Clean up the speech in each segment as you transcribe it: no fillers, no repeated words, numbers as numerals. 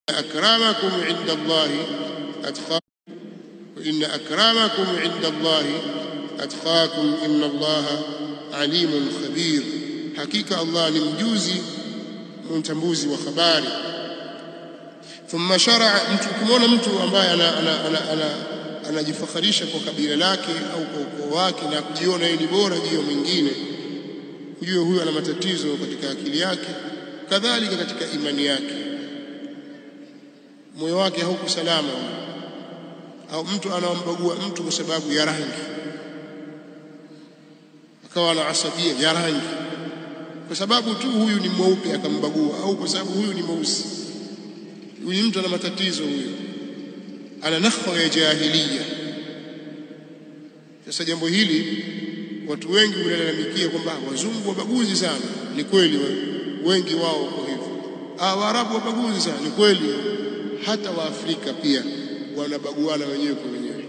أكرمكم عند الله أتقاكم وإن أكرمكم عند الله أتقاكم إن الله عليم خبير. حقيقة الله لمجوزي متمبوزي وخباري. ثم شرع mtukumona mtu ambaye anajifakharisha kwa kabila lake au kwa ukoo wake na kujiona yeye ni bora juu mwingine, ujue huyo ana matatizo katika akili yake, kadhalika katika imani yake, moyo wake hauko salama. Au mtu anambagua mtu kwa sababu ya rangi, akawa na asabia ya rangi kwa sababu tu huyu ni mweupe akambagua, au kwa sababu huyu ni mweusi. Huyu mtu ana matatizo, huyo ana nakhwa ya jahiliya. Sasa jambo hili watu wengi wanalalamikia kwamba wazungu wabaguzi sana. Ni kweli, wengi wao kwa hivyo. Waarabu wabaguzi sana, ni kweli. Hata Waafrika pia wanabaguana wenyewe kwa wenyewe.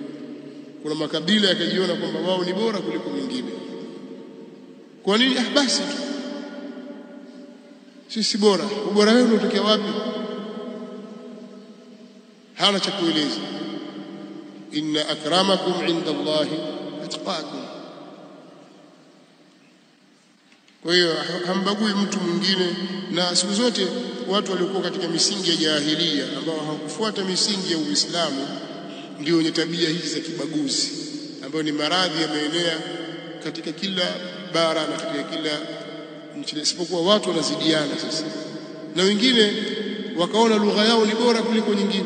Kuna makabila yakajiona kwamba wao ni bora kuliko mwingine. Kwa nini? Basi tu sisi bora. Ubora wenu unatokea wapi? Hana cha kueleza. Inna akramakum inda Allahi atqakum. Kwa hiyo hambagui mtu mwingine. Na siku zote watu waliokuwa katika misingi ya jahiliya ambao hawakufuata misingi ya Uislamu ndio wenye tabia hizi za kibaguzi, ambayo ni maradhi yameenea katika kila bara na katika kila nchi, isipokuwa watu wanazidiana sasa. Na wengine wakaona lugha yao ni bora kuliko nyingine,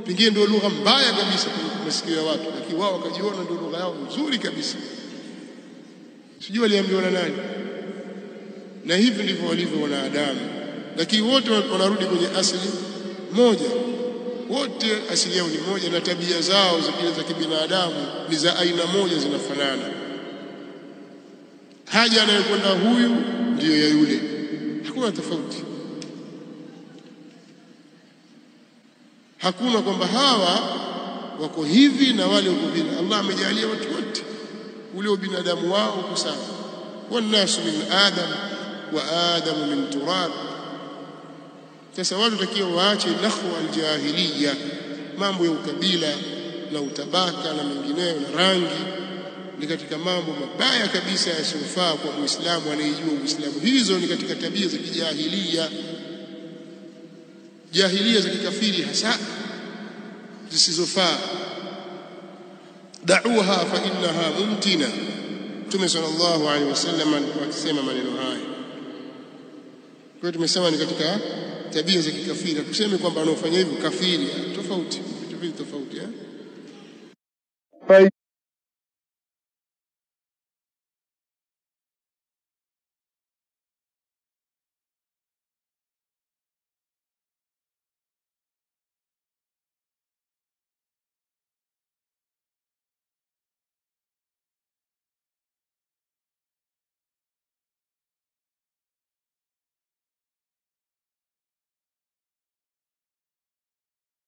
pengine ndio lugha mbaya kabisa kwa masikio ya watu, lakini wao wakajiona ndio lugha yao nzuri kabisa. Sijui waliambiwa na nani. Na hivi ndivyo walivyo wanadamu, lakini wote wanarudi kwenye asili moja. Wote asili yao ni moja, na tabia zao za kibinadamu ni za aina moja, zinafanana. Haja anayokwenda huyu ndiyo ya yule, hakuna tofauti. Hakuna kwamba hawa wako hivi na wale wako vile. Allah amejalia watu wote ule ubinadamu wao uko sawa. Wannasu min Adam wa Adamu min turab. Sasa watu takiwa waache nakhwa aljahiliya, mambo ya ukabila na utabaka na mengineyo na rangi. Ni katika mambo mabaya kabisa yasiyofaa kwa Muislamu anayejua Uislamu. Hizo ni katika tabia za kijahiliya, jahiliya za kikafiri hasa, zisizofaa. Da'uha fa innaha mumtina. Mtume sallallahu alaihi wasallam alisema maneno haya. Kwa hiyo tumesema ni katika tabia za kikafiri. Tuseme kwamba anaofanya hivyo kafiri, tofauti, vitu vingi tofauti.